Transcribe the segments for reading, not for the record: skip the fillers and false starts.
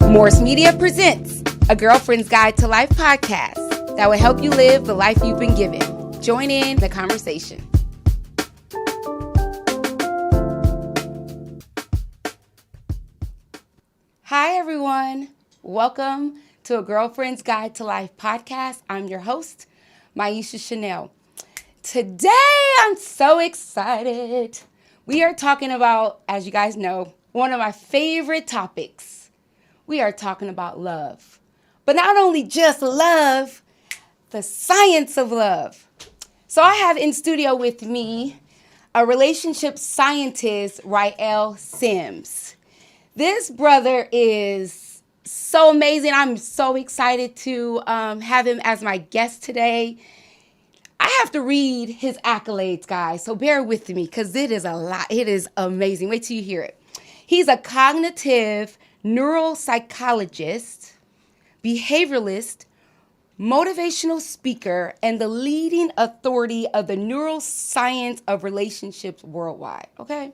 Morse Media presents a Girlfriend's Guide to Life podcast that will help you live the life you've been given. Join in the conversation. Hi, everyone. Welcome to a Girlfriend's Guide to Life podcast. I'm your host, Miesha Shanell. Today, I'm so excited. We are talking about, as you guys know, one of my favorite topics. We are talking about love. But not only just love, the science of love. So I have in studio with me a relationship scientist, Ryeal Simms. This brother is so amazing. I'm so excited to have him as my guest today. I have to read his accolades, guys, so bear with me because it is a lot. It is amazing. Wait till you hear it. He's a cognitive neuropsychologist, behavioralist, motivational speaker, and the leading authority of the neuroscience of relationships worldwide, okay?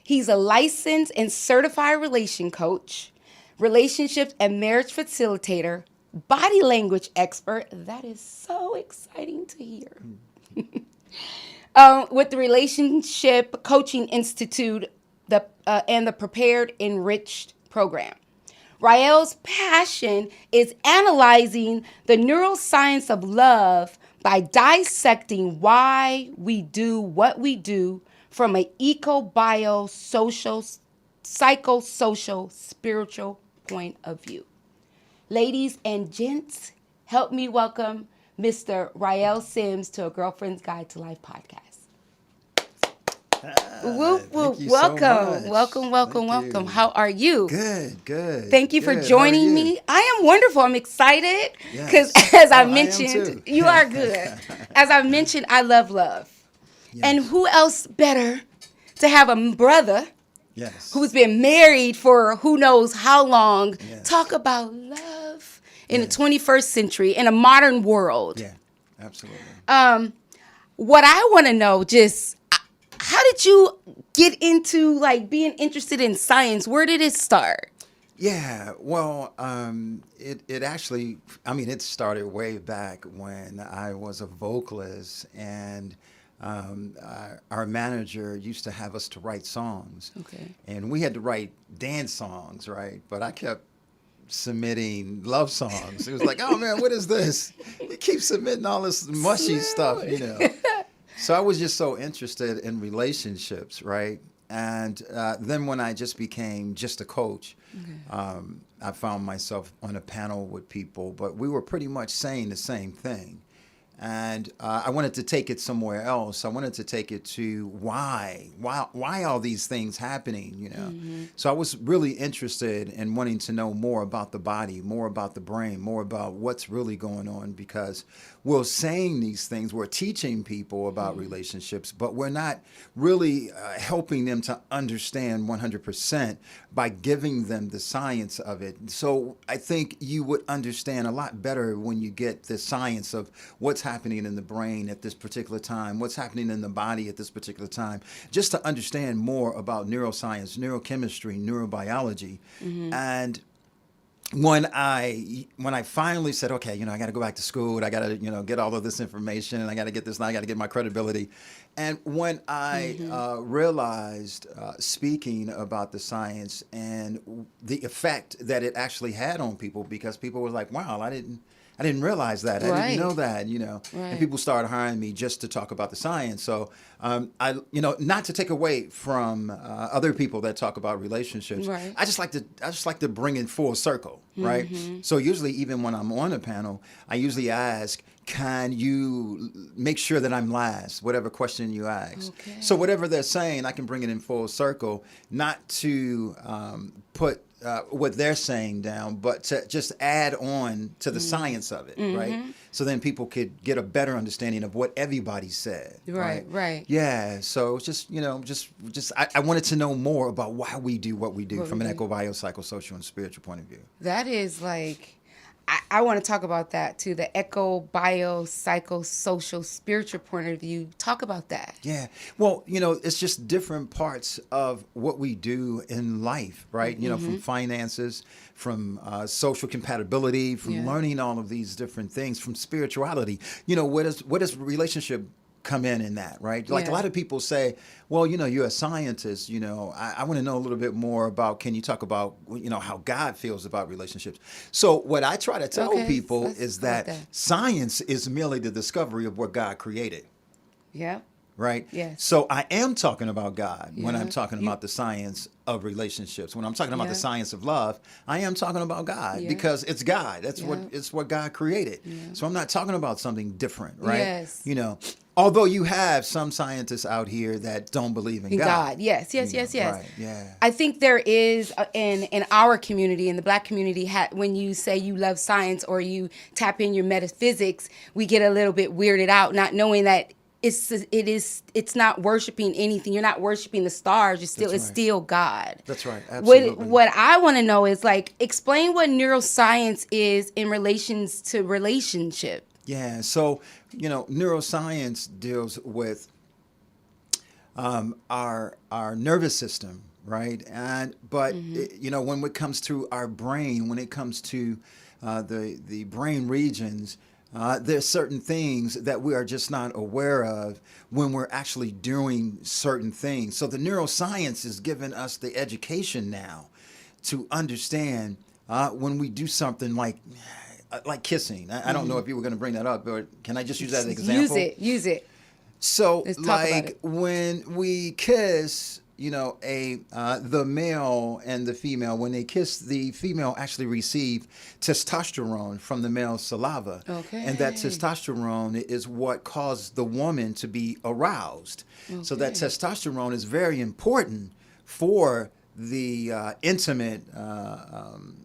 He's a licensed and certified relation coach, relationships and marriage facilitator, body language expert. That is so exciting to hear. With the Relationship Coaching Institute and the Prepared Enriched program. Ryeal's passion is analyzing the neuroscience of love by dissecting why we do what we do from an eco-bio-social, psychosocial, spiritual point of view. Ladies and gents, help me welcome Mr. Ryeal Simms to a Girlfriend's Guide to Life podcast. Whoop, whoop. Welcome. So welcome. How are you? Good. Thank you for joining me. I am wonderful. I'm excited because as I mentioned, you are good. As I mentioned, I love love. Yes. And who else better to have a brother who's been married for who knows how long talk about love in the 21st century in a modern world. Yeah, absolutely. What I want to know how did you get into being interested in science? Where did it start? Yeah, well, it actually, it started way back when I was a vocalist, and our manager used to have us to write songs. Okay. And we had to write dance songs, right? But I kept submitting love songs. It was like, oh man, what is this? You keep submitting all this mushy stuff, So I was just so interested in relationships, right? And then when I just became just a coach, I found myself on a panel with people, but we were pretty much saying the same thing. And I wanted to take it somewhere else. I wanted to take it to why all these things happening, So I was really interested in wanting to know more about the body, more about the brain, more about what's really going on, because we're saying these things, we're teaching people about relationships, but we're not really helping them to understand 100% by giving them the science of it. So I think you would understand a lot better when you get the science of what's happening in the brain at this particular time, what's happening in the body at this particular time, just to understand more about neuroscience, neurochemistry, neurobiology. And when I finally said, okay, I got to go back to school, I got to, get all of this information, and I got to get this, and I got to get my credibility. And when I realized speaking about the science and the effect that it actually had on people, because people were like, wow, I didn't realize that. I didn't know that, And people started hiring me just to talk about the science. So not to take away from other people that talk about relationships. Right. I just like to bring it full circle, right? So usually, even when I'm on a panel, I usually ask, can you make sure that I'm last, whatever question you ask. Okay. So whatever they're saying, I can bring it in full circle, not to put what they're saying down, but to just add on to the science of it, right? So then people could get a better understanding of what everybody said. Right. Yeah. So it's just, I wanted to know more about why we do what we do from an eco-bio, psychosocial, and spiritual point of view. That is I want to talk about that too, the eco, bio, psychosocial, spiritual point of view. Talk about that. Yeah. Well, it's just different parts of what we do in life, right? From finances, from social compatibility, from learning all of these different things, from spirituality. What does relationship come in that, right? Like a lot of people say, well, you're a scientist, I want to know a little bit more about, can you talk about, how God feels about relationships? So what I try to tell people is that science is merely the discovery of what God created. Yeah. Right? Yes. So I am talking about God when I'm talking about the science of relationships. When I'm talking about the science of love, I am talking about God because it's God. It's what God created. So I'm not talking about something different, right? Yes. Although you have some scientists out here that don't believe in God. Yes. Right. Yeah. I think there is in our community, in the Black community, when you say you love science or you tap in your metaphysics, we get a little bit weirded out, not knowing that it's not worshiping anything. You're not worshiping the stars. It's still God. That's right. Absolutely. What I want to know is, like, explain what neuroscience is in relations to relationship. Yeah. So, neuroscience deals with our nervous system, right? But when it comes to our brain, when it comes to the brain regions, there's certain things that we are just not aware of when we're actually doing certain things. So the neuroscience has given us the education now to understand when we do something like kissing. I don't know if you were going to bring that up, but can I just use that as an example? Use it. So, like when we kiss, the male and the female, when they kiss, the female actually receive testosterone from the male's saliva. Okay. And that testosterone is what causes the woman to be aroused. Okay. So that testosterone is very important for the intimate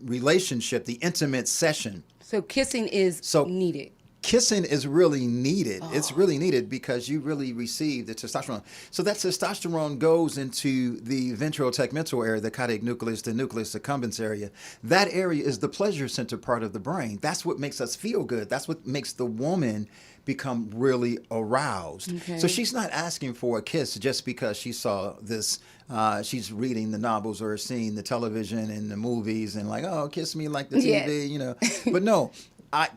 relationship, the intimate session. So kissing is needed. Kissing is really needed. It's really needed because you really receive the testosterone. So that testosterone goes into the ventral tegmental area, the caudate nucleus, the nucleus accumbens area. That area is the pleasure center part of the brain. That's what makes us feel good. That's what makes the woman become really aroused. Okay. So she's not asking for a kiss just because she saw this. She's reading the novels or seeing the television and the movies and like, oh, kiss me like the TV, But no.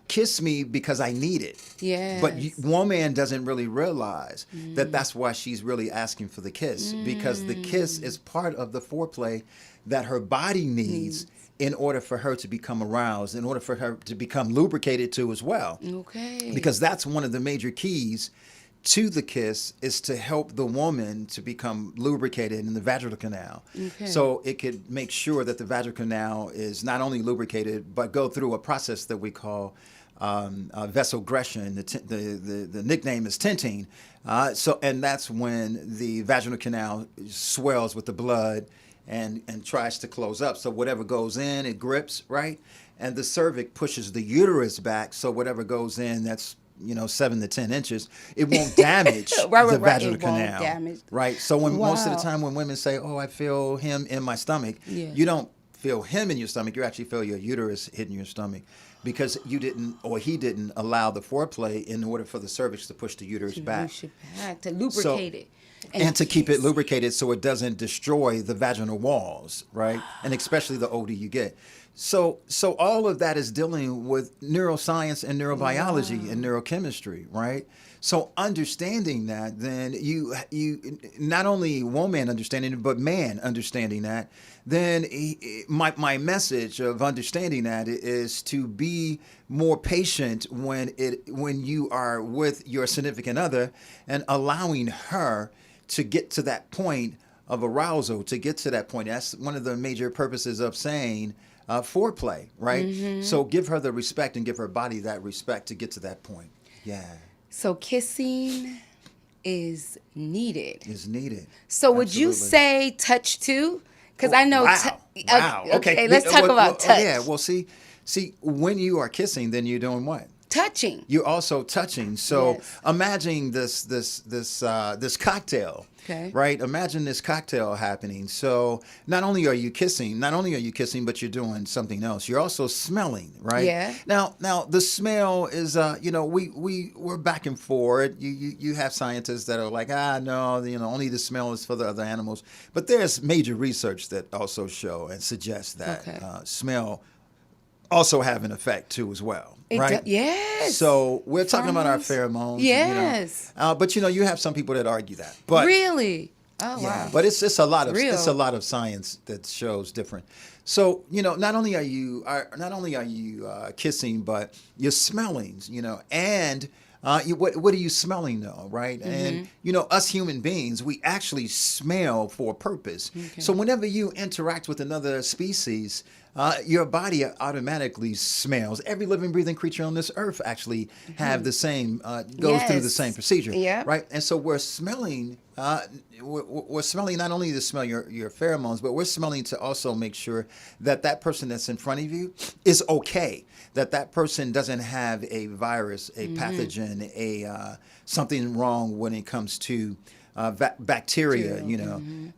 Kiss me because I need it. Yeah. But woman doesn't really realize that that's why she's really asking for the kiss, because the kiss is part of the foreplay that her body needs in order for her to become aroused, in order for her to become lubricated too as well. Okay. Because that's one of the major keys to the kiss, is to help the woman to become lubricated in the vaginal canal. Okay. So it could make sure that the vaginal canal is not only lubricated, but go through a process that we call vasogression. The nickname is tenting. And that's when the vaginal canal swells with the blood and tries to close up. So whatever goes in, it grips, right? And the cervix pushes the uterus back. So whatever goes in, that's 7 to 10 inches, it won't damage the vaginal canal. Right. So most of the time when women say, oh, I feel him in my stomach, you don't feel him in your stomach. You actually feel your uterus hitting your stomach because he didn't allow the foreplay in order for the cervix to push the uterus back. To lubricate it. And to keep it lubricated so it doesn't destroy the vaginal walls, right? And especially the older you get. So all of that is dealing with neuroscience and neurobiology and neurochemistry, right? So understanding that, then you not only woman understanding it, but man understanding that, then my message of understanding that is to be more patient when you are with your significant other and allowing her to get to that point of arousal, to get to that point. That's one of the major purposes of saying foreplay, right? Mm-hmm. So give her the respect and give her body that respect to get to that point. Yeah. So kissing is needed. Is needed. So would you say touch too? Because I know. Wow. Okay. Let's talk about touch. Yeah. Well, see, when you are kissing, then you're doing what? touching. You're also touching. So Yes. imagine this cocktail. Okay. Right? Imagine this cocktail happening. So not only are you kissing, but you're doing something else. You're also smelling, right? Yeah. Now the smell is we're back and forth. You have scientists that are like, no, only the smell is for the other animals. But there's major research that also show and suggest that Okay. smell also have an effect too as well. Right? Yes. So we're talking about our pheromones. Yes. But you have some people that argue that. But Really? Oh, yeah, wow. but it's a lot of Real. it's a lot of science that shows different. So not only are you kissing, but you're smelling. And what are you smelling though, right? And us human beings, we actually smell for a purpose. Okay. So whenever you interact with another species, your body automatically smells. Every living, breathing creature on this earth actually have the same goes through the Yes. same procedure, Yeah. right? And so we're smelling. We're smelling not only to smell your pheromones, but we're smelling to also make sure that person that's in front of you is okay. That person doesn't have a virus, a pathogen, something wrong when it comes to bacteria.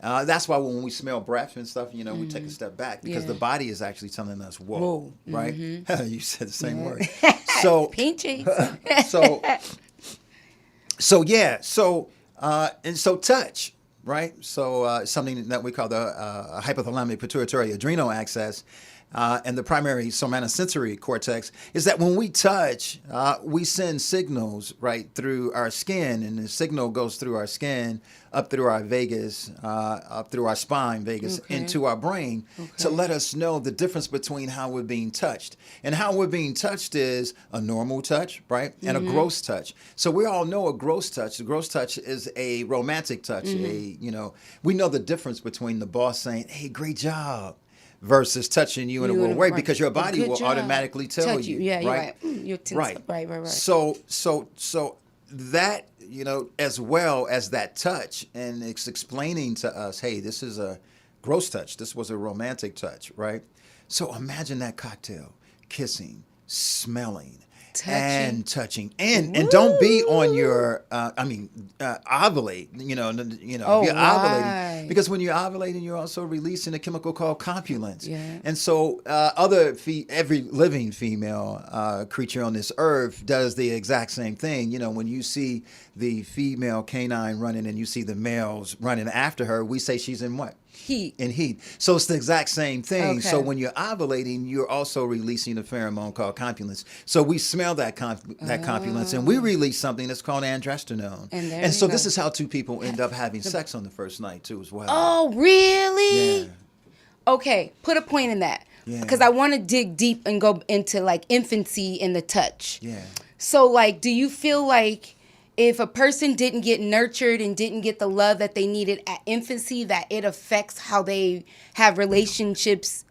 That's why when we smell breath and stuff, we take a step back because the body is actually telling us, "Whoa," right? You said the same word. So Pinchy. So touch, right? So something that we call the hypothalamic pituitary adrenal axis and the primary somatosensory cortex is that when we touch, we send signals right through our skin, and the signal goes through our skin, up through our vagus, up through our spine, vagus, into our brain to let us know the difference between how we're being touched. And how we're being touched is a normal touch, right? And a gross touch. So we all know a gross touch. The gross touch is a romantic touch. We know the difference between the boss saying, "Hey, great job," versus touching you in a weird way, because your body Good will job. automatically tell Touch you. Yeah, right? you're right. You're tense Right. up. Right. So that, as well as that touch, and it's explaining to us, hey, this is a gross touch. This was a romantic touch, right? So imagine that cocktail, kissing, smelling, and touching, and don't be on your ovulate. Oh, you're right. ovulating, because when you're ovulating, you're also releasing a chemical called copulins. Yeah. And so every living female creature on this earth does the exact same thing. When you see the female canine running and you see the males running after her, we say she's in what? Heat. So it's the exact same thing. Okay. So when you're ovulating, you're also releasing a pheromone called copulins. So we smell that copulins, and we release something that's called androstenone. And so this is how two people end up having sex on the first night too, as well. Oh, really? Yeah. Okay, put a point in that. Yeah. Because I want to dig deep and go into like infancy and the touch. Yeah. So like, do you feel like if a person didn't get nurtured and didn't get the love that they needed at infancy, that it affects how they have relationships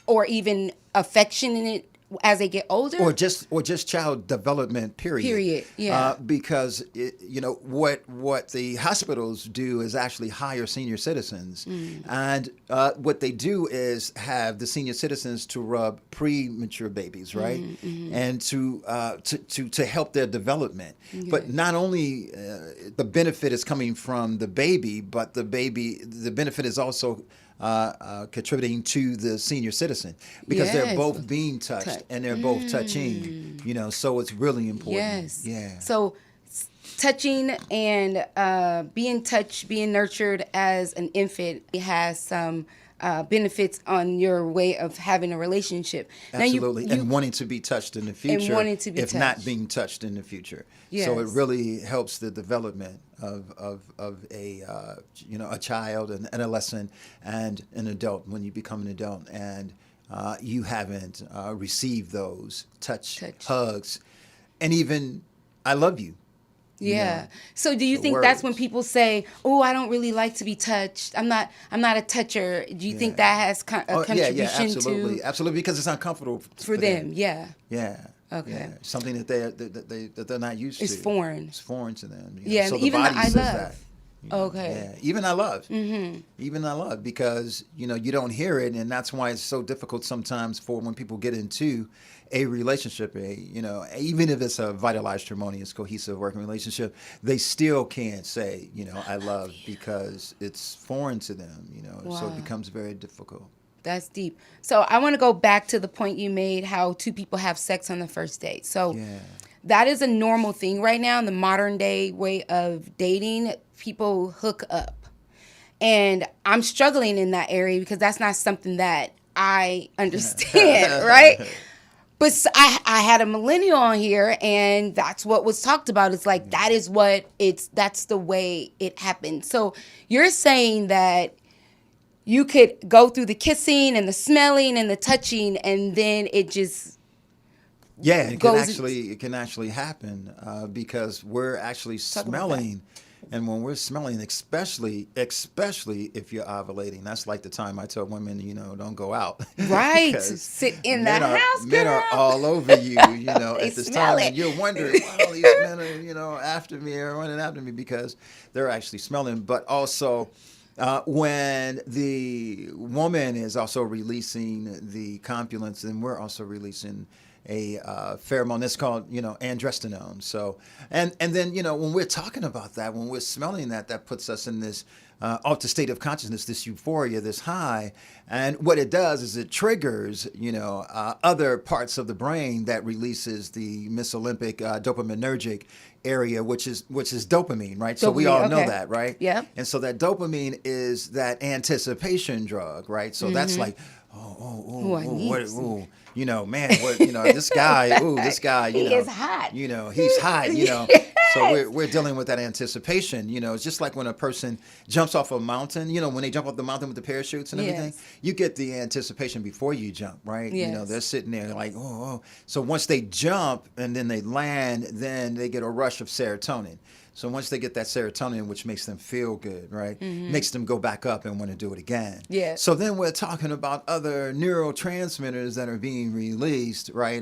or even affection in it as they get older? Or just child development, period. Yeah. Because what the hospitals do is actually hire senior citizens, and what they do is have the senior citizens to rub premature babies, right, and to help their development. Okay. But not only the benefit is coming from the baby, but the benefit is also contributing to the senior citizen, because they're both being touched and they're both touching, so it's really important. Yes. Yeah. So touching and being touched, being nurtured as an infant, it has some benefits on your way of having a relationship. Absolutely. Now and wanting to be touched in the future, wanting to be if not touched. being touched in the future. Yes. So it really helps the development of a child, an adolescent, and an adult when you become an adult, and you haven't received those touch, hugs, and even "I love you." Yeah. So do you think that's when people say, "Oh, I don't really like to be touched. I'm not a toucher." Do you think that has a contribution absolutely, absolutely, because it's uncomfortable for them? Yeah. Yeah. Okay. Yeah. Something that they're not used to. It's foreign. It's foreign to them. Yeah, So and the even the body "I says love." that. Okay. Yeah, even I love. Even I love because you don't hear it, and that's why it's so difficult sometimes for when people get into a relationship. Even if it's a vitalized, harmonious, cohesive working relationship, they still can't say I love because it's foreign to them. So it Wow. becomes very difficult. That's deep. So I want to go back to the point you made, how two people have sex on the first date. So Yeah. that is a normal thing right now in the modern day way of dating. People hook up. And I'm struggling in that area because that's not something that I understand, right? But I had a millennial on here, and that's what was talked about. It's like, that's the way it happened. So you're saying that you could go through the kissing and the smelling and the touching, and then it just Yeah, goes. it can actually happen because we're actually Talk about smelling, and when we're smelling, especially if you're ovulating, that's like the time I tell women, don't go out, Right. because Sit in the men are house, men are girl. all over you, They at this smell time, it. and you're wondering, wow, these men are, after me or running after me because they're actually smelling, but also. When the woman is also releasing the copulants, and we're also releasing a pheromone that's called, androstenone. So, and then, when we're talking about that, when we're smelling that, that puts us in this altered state of consciousness, this euphoria, this high. And what it does is it triggers, other parts of the brain that releases the mesolimbic dopaminergic area, which is dopamine, right? So we Dopamine, all know okay. that, right? Yeah. And so that dopamine is that anticipation drug, right? So that's like, Ooh, I need some. Man, this guy, He is hot. He's hot, So Yes. we're dealing with that anticipation, It's just like when a person jumps off a mountain, when they jump off the mountain with the parachutes and everything, Yes. you get the anticipation before you jump, right? Yes. They're sitting there like, oh. So once they jump and then they land, then they get a rush of serotonin. So once they get that serotonin, which makes them feel good, right? Makes them go back up and want to do it again. Yeah. So then we're talking about other neurotransmitters that are being released, right?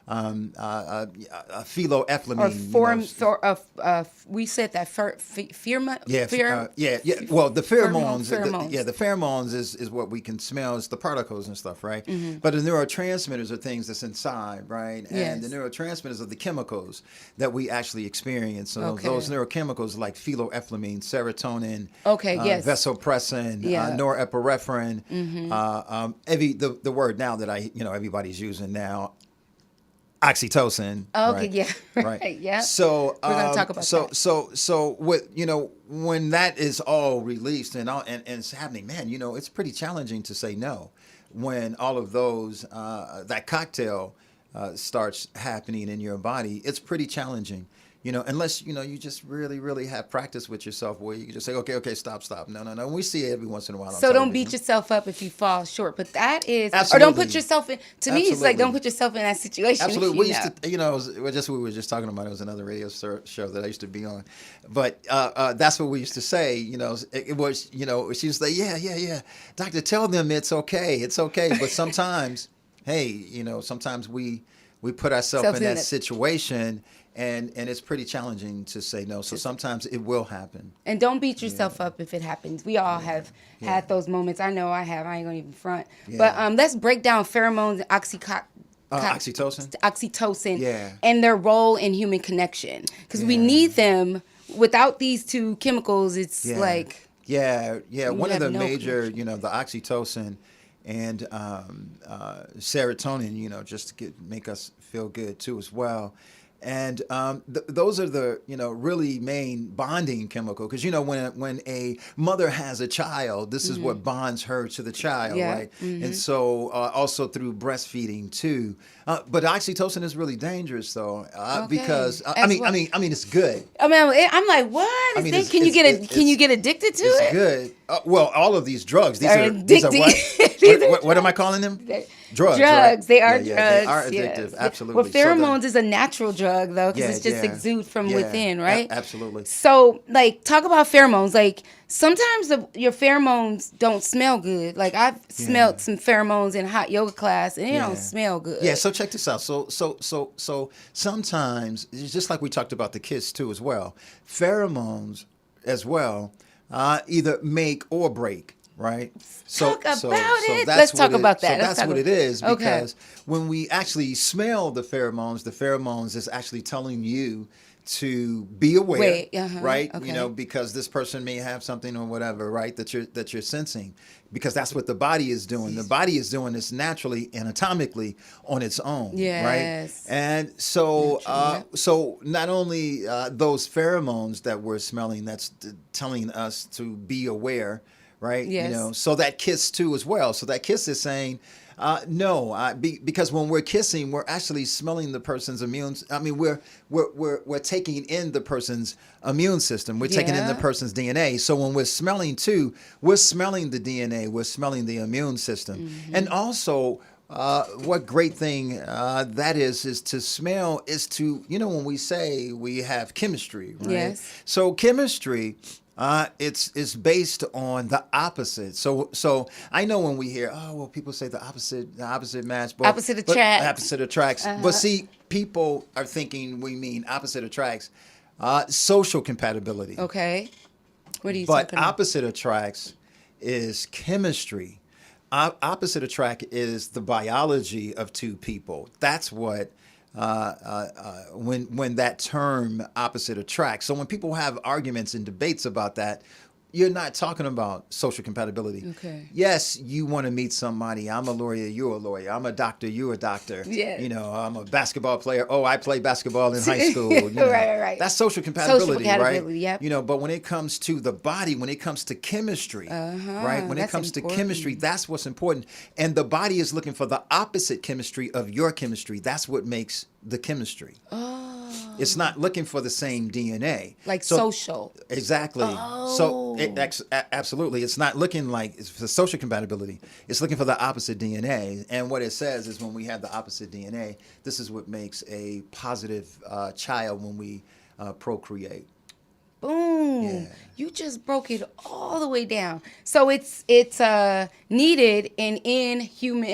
Phenylethylamine. We said that pheromone. Yeah. Well, the pheromones, Pheromones. the pheromones is what we can smell. It's the particles and stuff, right? Mm-hmm. But the neurotransmitters are things that's inside, right? And Yes. the neurotransmitters are the chemicals that we actually experience. So Okay. those neurochemicals like phenylethylamine, serotonin, Okay, yes. vasopressin, Yeah. norepinephrine, the word now that everybody's using now. Oxytocin. Okay, right? yeah, right, yeah. So We're gonna talk about that. So what when that is all released and it's happening, man, it's pretty challenging to say no when all of those that cocktail starts happening in your body. It's pretty challenging. Unless you just really, really have practice with yourself, where you can just say, okay, stop. No. And we see it every once in a while. So don't beat yourself up if you fall short. But that is, Absolutely. or don't put yourself in. To me, it's like Absolutely. don't put yourself in that situation. Absolutely. If We you used to, we were just talking about. It was another radio show that I used to be on, but that's what we used to say. It was, she used to say, yeah, doctor, tell them it's okay, but sometimes, hey, sometimes we put ourselves in that situation. And it's pretty challenging to say no. So sometimes it will happen. And don't beat yourself up if it happens. We all have had those moments. I know I have. I ain't gonna even front. Yeah. But let's break down pheromones and Oxytocin. Oxytocin and their role in human connection. Because we need them. Without these two chemicals, it's like One of the no major, the oxytocin and serotonin, just to make us feel good too as well. And those are the really main bonding chemical, because when a mother has a child, this is what bonds her to the child, right? And so also through breastfeeding too. But oxytocin is really dangerous though, because I mean it's good. I mean, I'm like, what? Can you get addicted to it? It's good. Well, all of these drugs, these Are are what? What am I calling them? Drugs. Drugs. Right? They are drugs. They are addictive. yes. Absolutely. Well, pheromones is a natural drug though, because it's just exude from within, right? Absolutely. So, like, talk about pheromones. Like, sometimes your pheromones don't smell good. Like, I've smelled some pheromones in hot yoga class, and it don't smell good. Yeah. So check this out. So sometimes it's just like we talked about the kiss too as well. Pheromones as well, either make or break. Right. Talk about it. That's Let's talk what about that. So Let's that's talk what it is, Okay. because when we actually smell the pheromones is actually telling you to be aware, Wait, right? okay. Because this person may have something or whatever, right? That you're sensing, because that's what the body is doing. The body is doing this naturally, anatomically on its own, right? Yes. And so, Naturally, yep. so not only those pheromones that we're smelling, that's telling us to be aware, right? Yes. So that kiss too as well. So that kiss is saying, no, because when we're kissing, we're actually smelling the person's immune. I mean, we're taking in the person's immune system. We're taking in the Yeah. person's DNA. So when we're smelling too, we're smelling the DNA. We're smelling the immune system, and also. What great thing that is to smell is to, when we say we have chemistry, right? Yes. So chemistry, it's based on the opposite. So I know when we hear, oh well, people say the opposite match, Opposite attracts. opposite attracts. But see, people are thinking we mean opposite attracts, social compatibility. Okay. What are you But talking about? opposite attracts is chemistry. Opposite attract is the biology of two people. That's what when that term opposite attract. So when people have arguments and debates about that, you're not talking about social compatibility. Okay. Yes, you want to meet somebody. I'm a lawyer, you're a lawyer. I'm a doctor, you're a doctor. Yeah. I'm a basketball player. Oh, I played basketball in high school. Right. That's social compatibility, compatibility, right? yep. But when it comes to the body, when it comes to chemistry, right? When it That's comes to important. chemistry, that's what's important. And the body is looking for the opposite chemistry of your chemistry. That's what makes the chemistry. Oh. It's not looking for the same DNA. Like So- social. Exactly. Oh. So absolutely, it's not looking like it's for social compatibility. It's looking for the opposite DNA. And what it says is when we have the opposite DNA, this is what makes a positive child when we procreate. Boom. Yeah. You just broke it all the way down. So it's needed in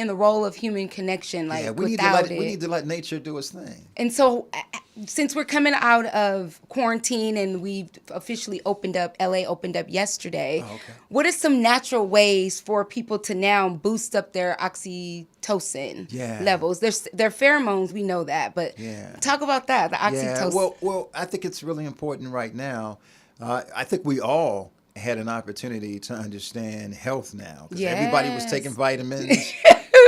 the role of human connection. Like Yeah, without it. we need to let nature do its thing. And so, since we're coming out of quarantine and we've officially LA opened up yesterday, Oh, okay. what are some natural ways for people to now boost up their oxytocin Yeah. levels? Their pheromones, we know that, but Yeah. talk about that, the oxytocin. Yeah, well, I think it's really important right now. I think we all had an opportunity to understand health now, because everybody was Yes. taking vitamins.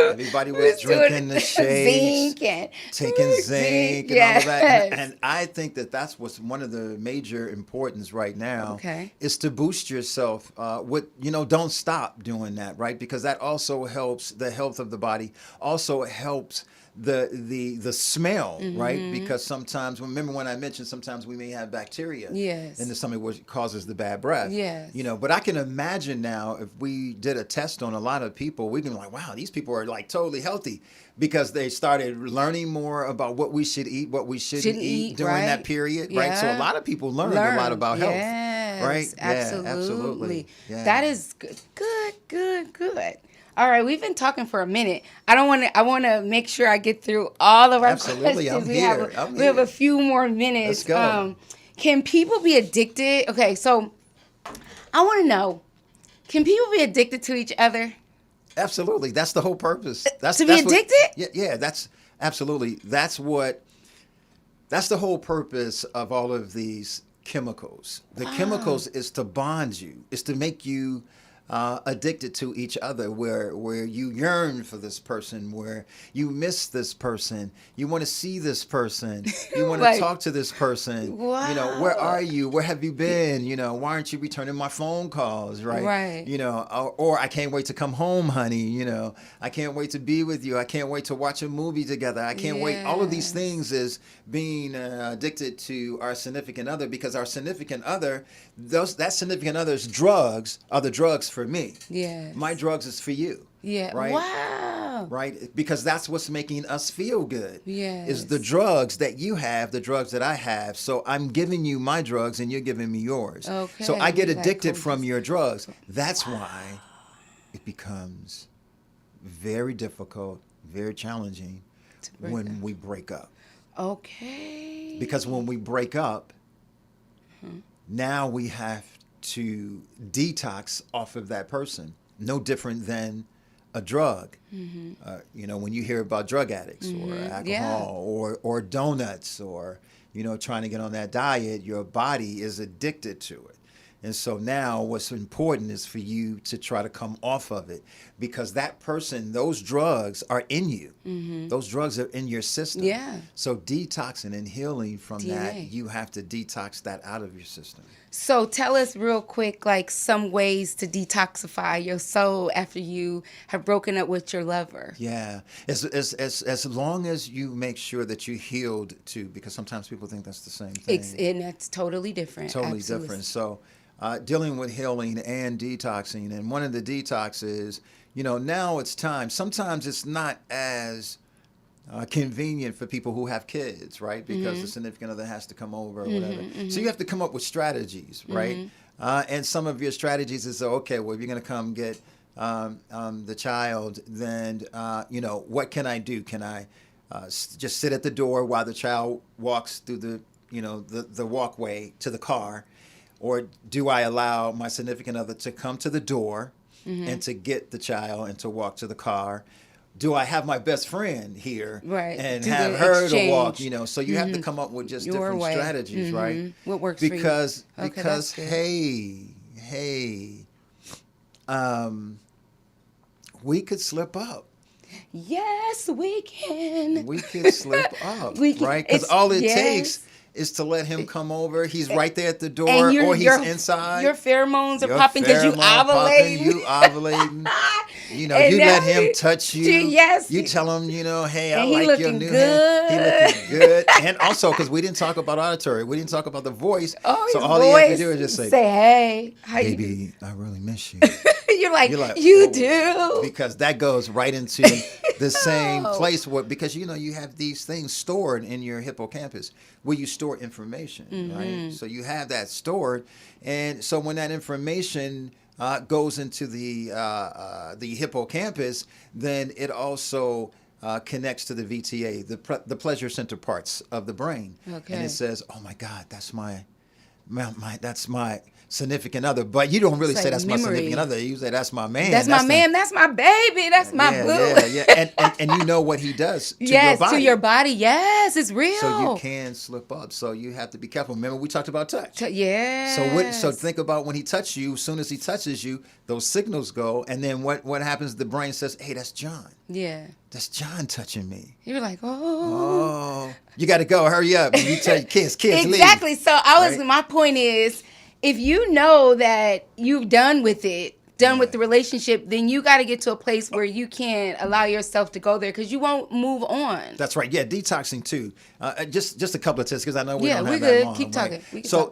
Everybody was doing drinking the shakes, zinc and taking zinc and all of that. Yes. And I think that's what's one of the major importance right now. Okay. Is to boost yourself. Don't stop doing that, right? Because that also helps the health of the body. Also helps the smell, right? Because sometimes, remember when I mentioned sometimes we may have bacteria Yes. in the stomach, which causes the bad breath. Yes. But I can imagine now if we did a test on a lot of people, we can be like, wow, these people are like totally healthy, because they started learning more about what we should eat, what we shouldn't eat during right? that period, right? So a Yeah. lot of people learned a lot about health, Yes, right? Absolutely. Yeah, absolutely. Yeah. That is good. All right, we've been talking for a minute. I want to make sure I get through all of our Absolutely, questions. I'm We have here. a few more minutes. Let's go. Can people be addicted? Okay, so I want to know, can people be addicted to each other? Absolutely. That's the whole purpose. That's To be addicted? Yeah, that's absolutely. That's the whole purpose of all of these chemicals. The chemicals is to bond you, is to make you addicted to each other, where you yearn for this person, where you miss this person, you want to see this person, you want to talk to this person. Wow. Where are you? Where have you been? Why aren't you returning my phone calls? Right. Right. Or I can't wait to come home, honey. I can't wait to be with you. I can't wait to watch a movie together. I can't wait. All of these Yes. things is being addicted to our significant other, because our significant other, that significant other's drugs are the drugs for me. Yes. My drugs is for you. Yeah. Right. Wow. Right? Because that's what's making us feel good. Yes. Is the drugs that you have, the drugs that I have. So I'm giving you my drugs and you're giving me yours. Okay. So I get Like addicted cold from your drugs. That's why it becomes very difficult, very challenging break when we break up. Okay. Because when we break up, now we have to detox off of that person. No different than a drug. When you hear about drug addicts or alcohol or donuts or, trying to get on that diet, your body is addicted to it. And so now what's important is for you to try to come off of it, because that person, those drugs are in you. Those drugs are in your system. Yeah. So detoxing and healing from that, DNA. you have to detox that out of your system. So tell us real quick, like some ways to detoxify your soul after you have broken up with your lover. Yeah, as long as you make sure that you healed too, because sometimes people think that's the same thing. And that's totally different. Totally Absolutely. different. So dealing with healing and detoxing, and one of the detoxes, now it's time. Sometimes it's not as convenient for people who have kids, right? Because the significant other has to come over or whatever. So you have to come up with strategies, right? And some of your strategies is, okay, well, if you're going to come get the child, then, what can I do? Can I just sit at the door while the child walks through the walkway to the car? Or do I allow my significant other to come to the door and to get the child and to walk to the car? Do I have my best friend here and have her to walk? So you have to come up with just different strategies, right? What works because for you? Because we could slip up. Yes, we can. We could slip up, right? Because all it takes is to let him come over. He's right there at the door, or he's inside. Your pheromones are popping because you ovulating. You ovulating. You let him touch you. Yes. You tell him, hey, I and like your new hair. He looking good. And also, because we didn't talk about auditory, we didn't talk about the voice. Oh, so all he had to do is just say, hey, how baby, you I really miss you. You're like, you do. Because that goes right into the same place because you have these things stored in your hippocampus where you store information, right? So you have that stored, and so when that information goes into the hippocampus, then it also connects to the VTA, the pleasure center parts of the brain, and it says, "Oh my God, that's my significant other," but you don't really say that's my significant other. You say that's my man. That's my man. That's my baby. That's my boo. Yeah. And you know what he does to your body. To your body. Yes, it's real. So you can slip up. So you have to be careful. Remember, we talked about touch. Yeah. So think about when he touched you. As soon as he touches you, those signals go, and then what happens? The brain says, "Hey, that's John. Yeah. That's John touching me." You're like, oh. You got to go. Hurry up. You tell your kids exactly. Leave. So my point is, if you know that you've done with the relationship, then you got to get to a place where you can't allow yourself to go there because you won't move on. That's right. Yeah, detoxing too. Just a couple of tips because I know we don't have good. that long. Keep talking. So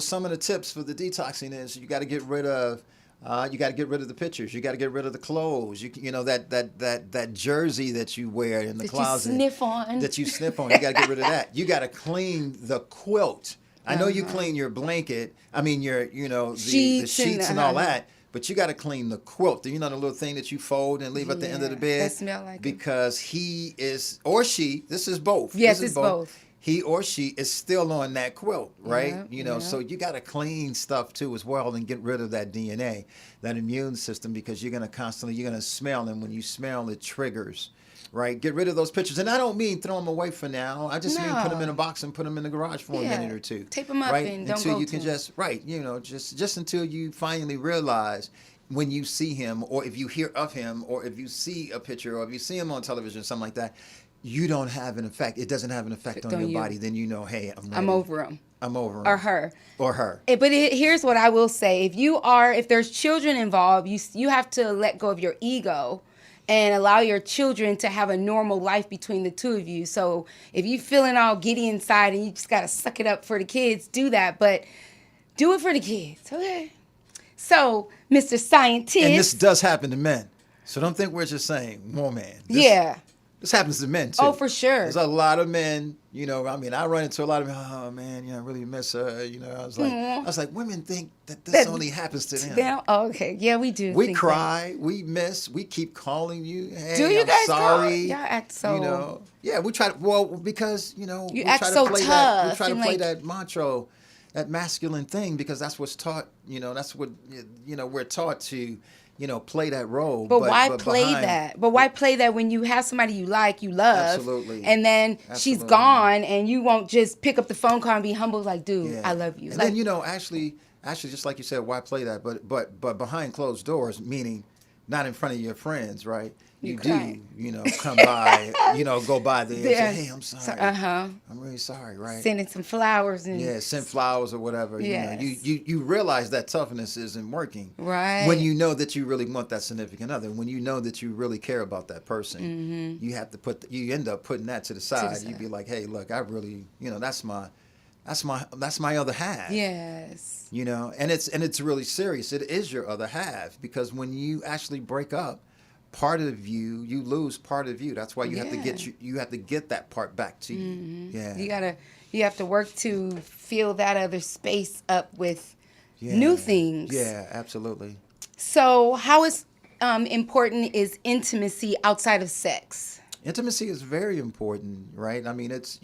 some of the tips for the detoxing is you got to get rid of. You got to get rid of the pictures. You got to get rid of the clothes. That jersey that you wear in the closet. That you sniff on. You got to get rid of that. You got to clean the quilt. I know you clean your blanket. I mean the sheets and all that. But you got to clean the quilt. The little thing that you fold and leave at the end of the bed. That smell like because he is or she. This is both. Yes, it's both. He or she is still on that quilt, right? So you got to clean stuff too as well and get rid of that DNA, that immune system, because you're going to smell, and when you smell, it triggers, right? Get rid of those pictures. And I don't mean throw them away for now. I just mean put them in a box and put them in the garage for a minute or two. Tape them up and don't until go you to can them. just until you finally realize when you see him, or if you hear of him, or if you see a picture, or if you see him on television, something like that, you don't have an effect. It doesn't have an effect on your body. Then hey, I'm over him. I'm over him. Or her. But here's what I will say: if there's children involved, you have to let go of your ego and allow your children to have a normal life between the two of you. So if you're feeling all giddy inside and you just gotta suck it up for the kids, do that. But do it for the kids, okay? So, Mr. Scientist, and this does happen to men. So don't think we're just saying woman. This happens to men, too. Oh, for sure. There's a lot of men, I run into a lot of men, oh, man, I really miss her. I was like, women think that this only happens to them. Oh, okay. Yeah, we do. We cry. We miss. We keep calling you. Hey, do you guys sorry. Y'all act so... Yeah, we try to, because, you act so tough. We try to play that macho that masculine thing because that's what's taught. That's what we're taught to, play that role. But why but play behind, that? But why play that when you have somebody you like, you love, Absolutely. and then she's Absolutely. gone, and you won't just pick up the phone call and be humble, like, dude, Yeah. I love you. And Like, then actually, just like you said, why play that? But behind closed doors, meaning not in front of your friends, right? You You cry. do, come by, go by there and Yeah. say, hey, I'm sorry. I'm really sorry, right? Sending some flowers and Yeah, send flowers or whatever. Yes. You realize that toughness isn't working. Right. When you know that you really want that significant other, when you know that you really care about that person, you have to you end up putting that to the side. side. You be like, hey, look, I really, that's my other half. Yes. And it's really serious. It is your other half because when you actually break up, part of you lose part of you. That's why you have to get that part back to you. Yeah. You have to work to fill that other space up with Yeah. new things. Yeah, absolutely. So how important is intimacy outside of sex? Intimacy is very important, right? I mean, that's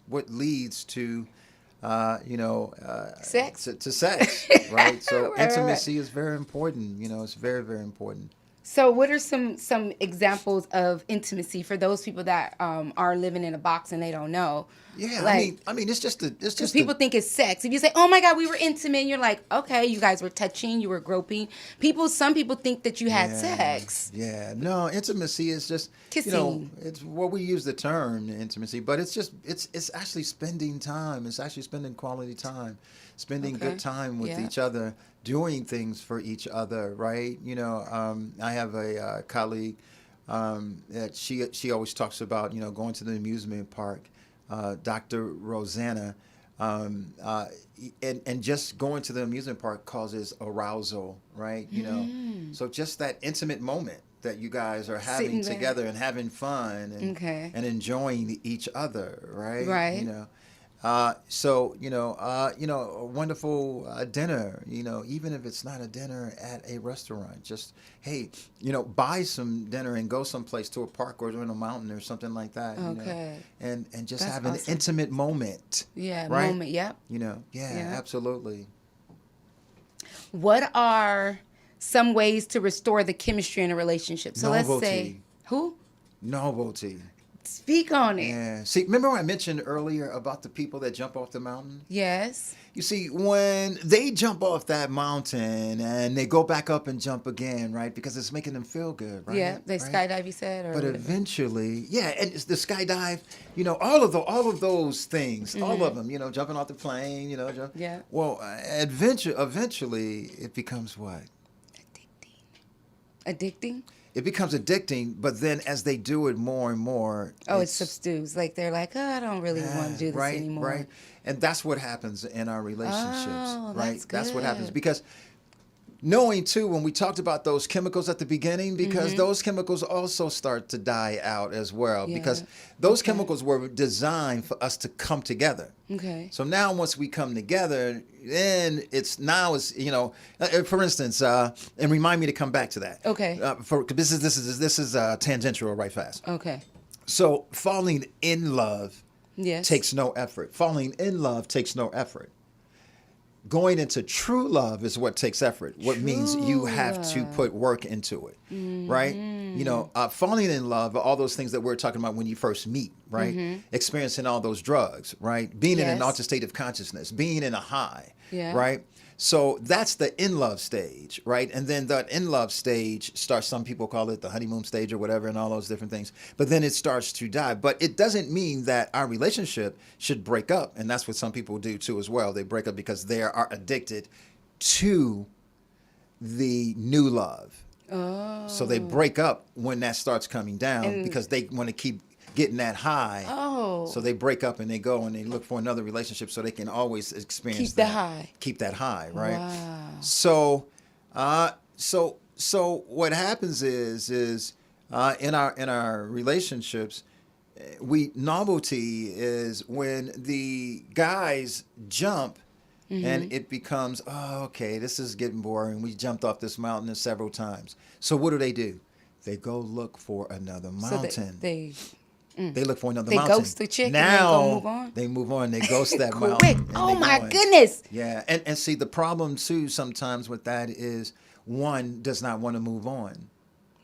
what leads to, Sex? to sex, right? So Right. intimacy is very important. It's very, very important. So what are some examples of intimacy for those people that are living in a box and they don't know? Yeah, Like, I mean, it's just people think it's sex. If you say, "Oh my God, we were intimate," you're like, "Okay, you guys were touching, you were groping." Some people think that you had sex. Yeah, no, intimacy is just Kissing. it's what we use the term intimacy, but it's actually spending time. It's actually spending quality time, spending Okay. good time with Yeah. each other, doing things for each other, right? I have a colleague that she always talks about, going to the amusement park. Dr. Rosanna, and just going to the amusement park causes arousal, right? So just that intimate moment that you guys are having Sitting there. together and having fun and Okay. and enjoying each other, right? Right. A wonderful dinner, even if it's not a dinner at a restaurant, just, hey, buy some dinner and go someplace to a park or in a mountain or something like that, Okay. and just That's have an awesome. intimate moment. Yeah, right? moment, yep. Yeah, absolutely. What are some ways to restore the chemistry in a relationship? So let's say, Novelty. who? Novelty. Speak on it. Yeah. See, remember I mentioned earlier about the people that jump off the mountain? Yes. You see, when they jump off that mountain and they go back up and jump again, right? Because it's making them feel good, right? Yeah, they Right? skydive, you said? Or But whatever. eventually, yeah, and it's the skydive, all of those things, all of them, jumping off the plane, Yeah. Well, eventually, it becomes what? Addicting? It becomes addicting, but then as they do it more and more, Oh, it subdues. Like they're like, oh, I don't really want to do this right, anymore. right, and that's what happens in our relationships, Oh, right? that's What happens good. because knowing too when we talked about those chemicals at the beginning, because those chemicals also start to die out as well, Yeah. because those chemicals were designed for us to come together. Okay. So now once we come together, then it's for instance, and remind me to come back to that. Okay. This is tangential right fast. Okay. So falling in love Yes. takes no effort. Falling in love takes no effort. Going into true love is what takes effort. What means you have to put work into it, right? Falling in love, all those things that we're talking about when you first meet, right? Experiencing all those drugs, right? Being in an Yes. altered state of consciousness, being in a high, Yeah. right? So that's the in love stage, right? And then that in love stage starts, some people call it the honeymoon stage or whatever, and all those different things. But then it starts to die. But it doesn't mean that our relationship should break up. And that's what some people do too as well. They break up because they are addicted to the new love. Oh. So they break up when that starts coming down because they want to keep getting that high. Oh. So they break up and they go and they look for another relationship so they can always experience Keep the high. Keep that high, right? Wow. So, so what happens is in our relationships, novelty is when the guys jump. And it becomes, oh, okay, this is getting boring. We jumped off this mountain several times. So what do? They go look for another mountain. So they They look for another They mountain. ghost the chick and now, then go move on? they move on. They ghost that Correct. mountain. and Oh they my going. goodness. Yeah, and see, the problem too sometimes with that is one does not want to move on,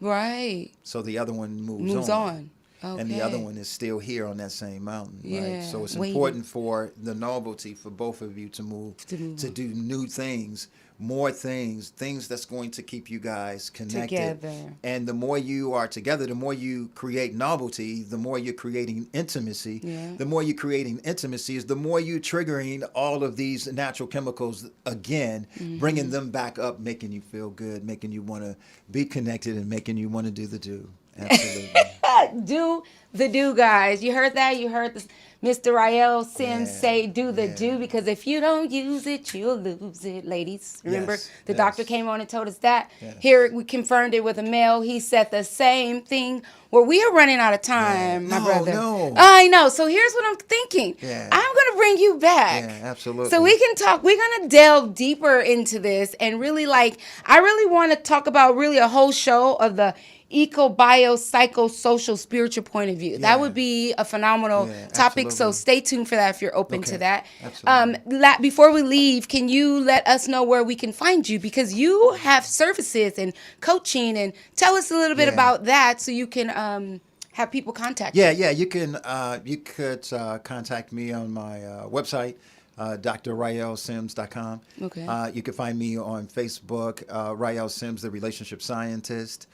Right. so the other one Moves on. Okay. and the other one is still here on that same mountain. Yeah, Right? So it's waiting. important for the novelty for both of you to move to do new things, more things that's going to keep you guys connected. Together. And the more you are together, the more you create novelty, the more you're creating intimacy. Yeah. The more you're creating intimacy is the more you're triggering all of these natural chemicals again, bringing them back up, making you feel good, making you want to be connected, and making you want to do the do. Absolutely. Do the do, guys. You heard that? You heard this, Mr. Ryeal Simms Yeah, say do the yeah. do, because if you don't use it, you'll lose it, ladies. Remember, Yes, the yes. doctor came on and told us that. Yes. Here, we confirmed it with a male. He said the same thing. Well, we are running out of time, Yeah. my brother. No. I know. So here's what I'm thinking. Yeah. I'm going to bring you back. Yeah, absolutely. So we can talk. We're going to delve deeper into this and really I really want to talk about really a whole show of the eco-bio-psycho-social spiritual point of view. Yeah. That would be a phenomenal Yeah, topic. So absolutely. stay tuned for that if you're open Okay, to that. absolutely. Before we leave, can you let us know where we can find you? Because you have services and coaching, and tell us a little bit Yeah. about that so you can have people contact you. Yeah. You could contact me on my website, drryealsimms.com. Okay. You can find me on Facebook, Ryeal Simms, the relationship scientist.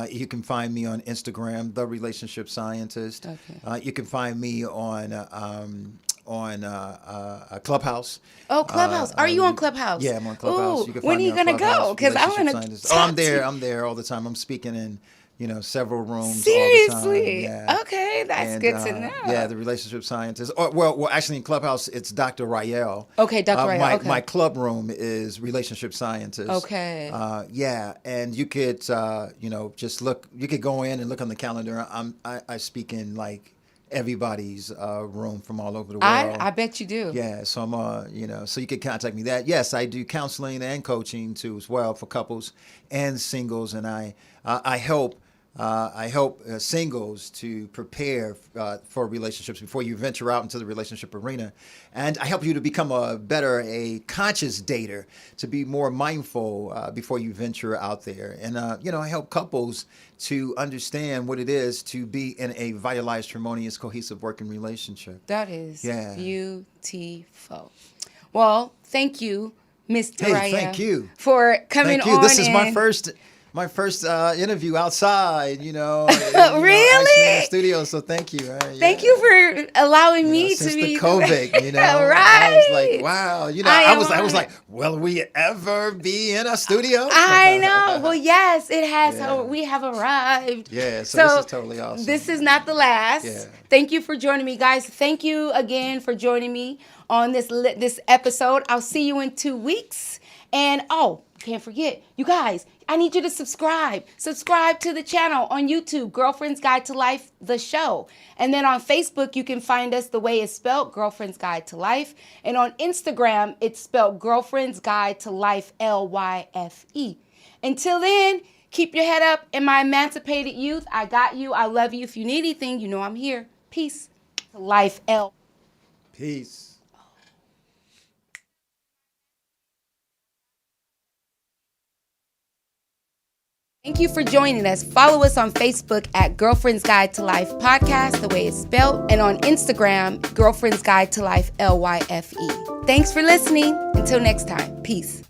You can find me on Instagram, the relationship scientist. Okay. You can find me on Clubhouse. Oh, Clubhouse. Are you on Clubhouse? Yeah, I'm on Clubhouse. Ooh, You can when find are me you on going to Clubhouse, go? Because I'm relationship going to scientist. I'm there all the time. I'm speaking in several rooms Seriously? all the time. Yeah. Okay, that's good to know. Yeah, the relationship scientist. Well, actually in Clubhouse, it's Dr. Ryeal. Okay, Dr. Ryeal, okay. My club room is relationship scientist. Okay. Yeah, and you could, just look. You could go in and look on the calendar. I speak in like everybody's room from all over the world. I bet you do. Yeah, so I'm, so you can contact me that. Yes, I do counseling and coaching too as well for couples and singles, and I help singles to prepare for relationships before you venture out into the relationship arena. And I help you to become a conscious dater, to be more mindful before you venture out there. And, I help couples to understand what it is to be in a vitalized, harmonious, cohesive working relationship. That is beautiful. Well, thank you, Mr. Ryeal. Thank you. For coming Thank you. on. This is my first interview outside, Really? actually in the studio, so thank you. Thank you for allowing me since to be the COVID, right. I was like, wow, I was like, will we ever be in a studio? I know. Well, yes, it has. Yeah. We have arrived. Yeah, so this is totally awesome. This is not the last. Yeah. Thank you for joining me, guys. Thank you again for joining me on this episode. I'll see you in 2 weeks. And can't forget, you guys, I need you to subscribe. Subscribe to the channel on YouTube, Girlfriend's Guide to Life, the show. And then on Facebook, you can find us the way it's spelled, Girlfriend's Guide to Life. And on Instagram, it's spelled Girlfriend's Guide to Life, LYFE. Until then, keep your head up in my emancipated youth. I got you. I love you. If you need anything, you know I'm here. Peace. Life, L. Peace. Thank you for joining us. Follow us on Facebook at Girlfriend's Guide to Life Podcast, the way it's spelled, and on Instagram, Girlfriend's Guide to Life, LYFE. Thanks for listening. Until next time, peace.